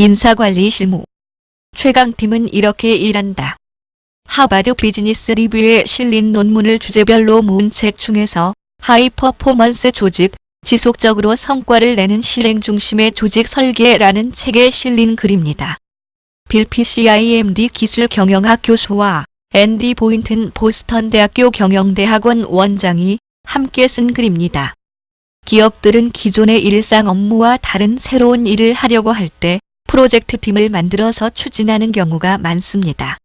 인사관리 실무. 최강팀은 이렇게 일한다. 하버드 비즈니스 리뷰에 실린 논문을 주제별로 모은 책 중에서 하이퍼포먼스 조직, 지속적으로 성과를 내는 실행 중심의 조직 설계라는 책에 실린 글입니다. 빌 PCIMD 기술경영학 교수와 앤디 보인튼 보스턴 대학교 경영대학원 원장이 함께 쓴 글입니다. 기업들은 기존의 일상 업무와 다른 새로운 일을 하려고 할 때 프로젝트 팀을 만들어서 추진하는 경우가 많습니다.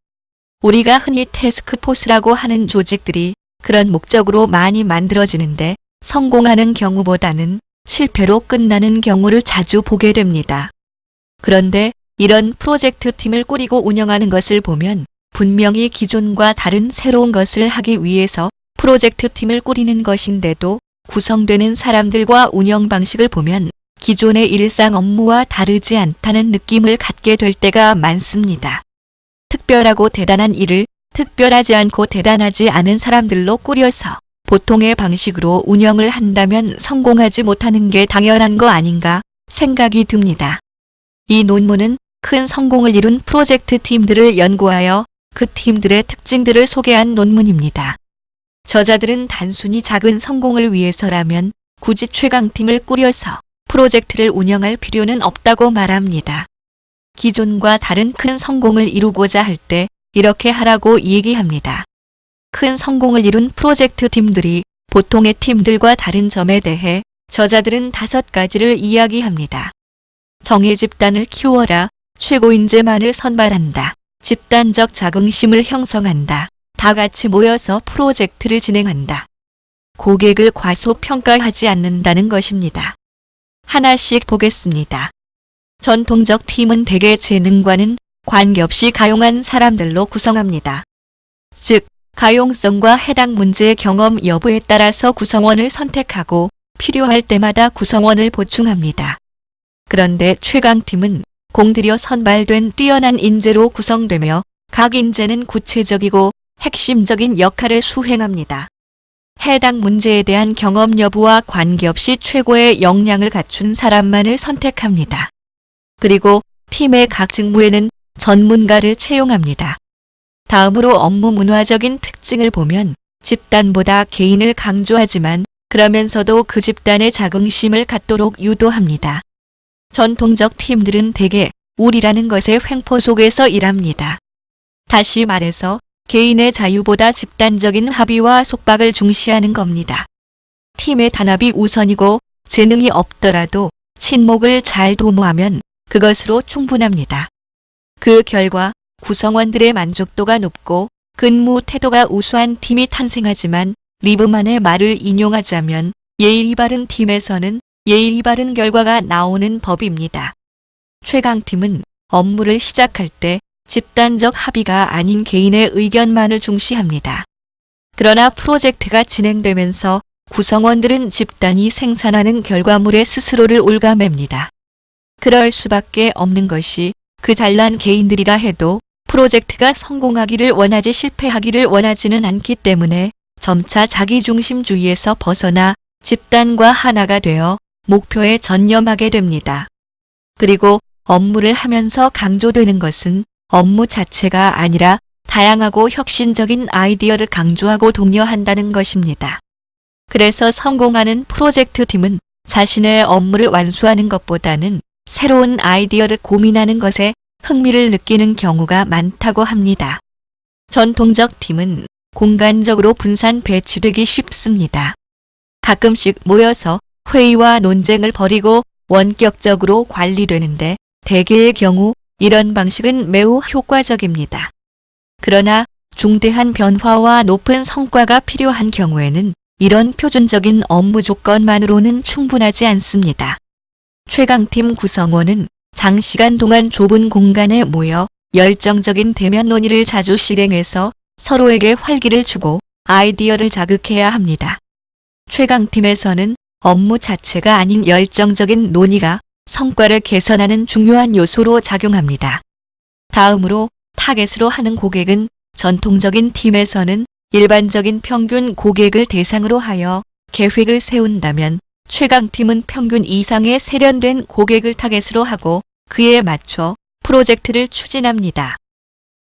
우리가 흔히 태스크포스라고 하는 조직들이 그런 목적으로 많이 만들어지는데 성공하는 경우보다는 실패로 끝나는 경우를 자주 보게 됩니다. 그런데 이런 프로젝트 팀을 꾸리고 운영하는 것을 보면 분명히 기존과 다른 새로운 것을 하기 위해서 프로젝트 팀을 꾸리는 것인데도 구성되는 사람들과 운영 방식을 보면 기존의 일상 업무와 다르지 않다는 느낌을 갖게 될 때가 많습니다. 특별하고 대단한 일을 특별하지 않고 대단하지 않은 사람들로 꾸려서 보통의 방식으로 운영을 한다면 성공하지 못하는 게 당연한 거 아닌가 생각이 듭니다. 이 논문은 큰 성공을 이룬 프로젝트 팀들을 연구하여 그 팀들의 특징들을 소개한 논문입니다. 저자들은 단순히 작은 성공을 위해서라면 굳이 최강팀을 꾸려서 프로젝트를 운영할 필요는 없다고 말합니다. 기존과 다른 큰 성공을 이루고자 할 때 이렇게 하라고 얘기합니다. 큰 성공을 이룬 프로젝트 팀들이 보통의 팀들과 다른 점에 대해 저자들은 5가지를 이야기합니다. 정예 집단을 키워라. 최고 인재만을 선발한다. 집단적 자긍심을 형성한다. 다 같이 모여서 프로젝트를 진행한다. 고객을 과소평가하지 않는다는 것입니다. 하나씩 보겠습니다. 전통적 팀은 대개 재능과는 관계없이 가용한 사람들로 구성합니다. 즉, 가용성과 해당 문제의 경험 여부에 따라서 구성원을 선택하고 필요할 때마다 구성원을 보충합니다. 그런데 최강팀은 공들여 선발된 뛰어난 인재로 구성되며 각 인재는 구체적이고 핵심적인 역할을 수행합니다. 해당 문제에 대한 경험 여부와 관계없이 최고의 역량을 갖춘 사람만을 선택합니다. 그리고 팀의 각 직무에는 전문가를 채용합니다. 다음으로 업무 문화적인 특징을 보면 집단보다 개인을 강조하지만 그러면서도 그 집단의 자긍심을 갖도록 유도합니다. 전통적 팀들은 대개 우리라는 것의 횡포 속에서 일합니다. 다시 말해서 개인의 자유보다 집단적인 합의와 속박을 중시하는 겁니다. 팀의 단합이 우선이고 재능이 없더라도 친목을 잘 도모하면 그것으로 충분합니다. 그 결과 구성원들의 만족도가 높고 근무 태도가 우수한 팀이 탄생하지만 리브만의 말을 인용하자면 예의 바른 팀에서는 예의 바른 결과가 나오는 법입니다. 최강팀은 업무를 시작할 때 집단적 합의가 아닌 개인의 의견만을 중시합니다. 그러나 프로젝트가 진행되면서 구성원들은 집단이 생산하는 결과물에 스스로를 옭아맵니다. 그럴 수밖에 없는 것이 그 잘난 개인들이라 해도 프로젝트가 성공하기를 원하지 실패하기를 원하지는 않기 때문에 점차 자기중심주의에서 벗어나 집단과 하나가 되어 목표에 전념하게 됩니다. 그리고 업무를 하면서 강조되는 것은 업무 자체가 아니라 다양하고 혁신적인 아이디어를 강조하고 독려한다는 것입니다. 그래서 성공하는 프로젝트 팀은 자신의 업무를 완수하는 것보다는 새로운 아이디어를 고민하는 것에 흥미를 느끼는 경우가 많다고 합니다. 전통적 팀은 공간적으로 분산 배치되기 쉽습니다. 가끔씩 모여서 회의와 논쟁을 벌이고 원격적으로 관리되는데 대개의 경우 이런 방식은 매우 효과적입니다. 그러나 중대한 변화와 높은 성과가 필요한 경우에는 이런 표준적인 업무 조건만으로는 충분하지 않습니다. 최강팀 구성원은 장시간 동안 좁은 공간에 모여 열정적인 대면 논의를 자주 실행해서 서로에게 활기를 주고 아이디어를 자극해야 합니다. 최강팀에서는 업무 자체가 아닌 열정적인 논의가 성과를 개선하는 중요한 요소로 작용합니다. 다음으로 타겟으로 하는 고객은 전통적인 팀에서는 일반적인 평균 고객을 대상으로 하여 계획을 세운다면 최강팀은 평균 이상의 세련된 고객을 타겟으로 하고 그에 맞춰 프로젝트를 추진합니다.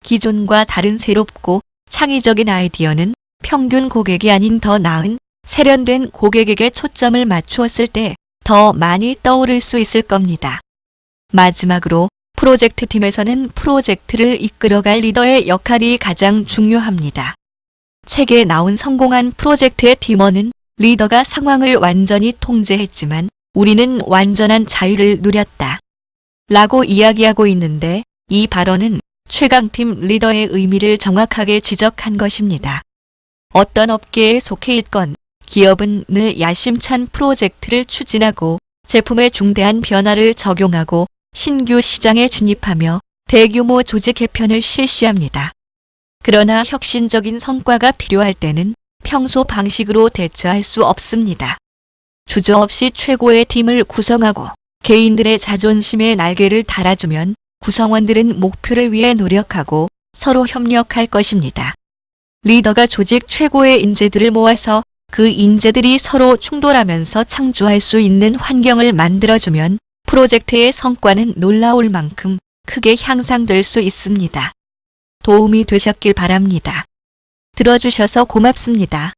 기존과 다른 새롭고 창의적인 아이디어는 평균 고객이 아닌 더 나은 세련된 고객에게 초점을 맞추었을 때 더 많이 떠오를 수 있을 겁니다. 마지막으로 프로젝트 팀에서는 프로젝트를 이끌어갈 리더의 역할이 가장 중요합니다. 책에 나온 성공한 프로젝트의 팀원은 리더가 상황을 완전히 통제했지만 우리는 완전한 자유를 누렸다. 라고 이야기하고 있는데 이 발언은 최강팀 리더의 의미를 정확하게 지적한 것입니다. 어떤 업계에 속해 있건 기업은 늘 야심찬 프로젝트를 추진하고 제품의 중대한 변화를 적용하고 신규 시장에 진입하며 대규모 조직 개편을 실시합니다. 그러나 혁신적인 성과가 필요할 때는 평소 방식으로 대처할 수 없습니다. 주저없이 최고의 팀을 구성하고 개인들의 자존심에 날개를 달아주면 구성원들은 목표를 위해 노력하고 서로 협력할 것입니다. 리더가 조직 최고의 인재들을 모아서 그 인재들이 서로 충돌하면서 창조할 수 있는 환경을 만들어주면 프로젝트의 성과는 놀라울 만큼 크게 향상될 수 있습니다. 도움이 되셨길 바랍니다. 들어주셔서 고맙습니다.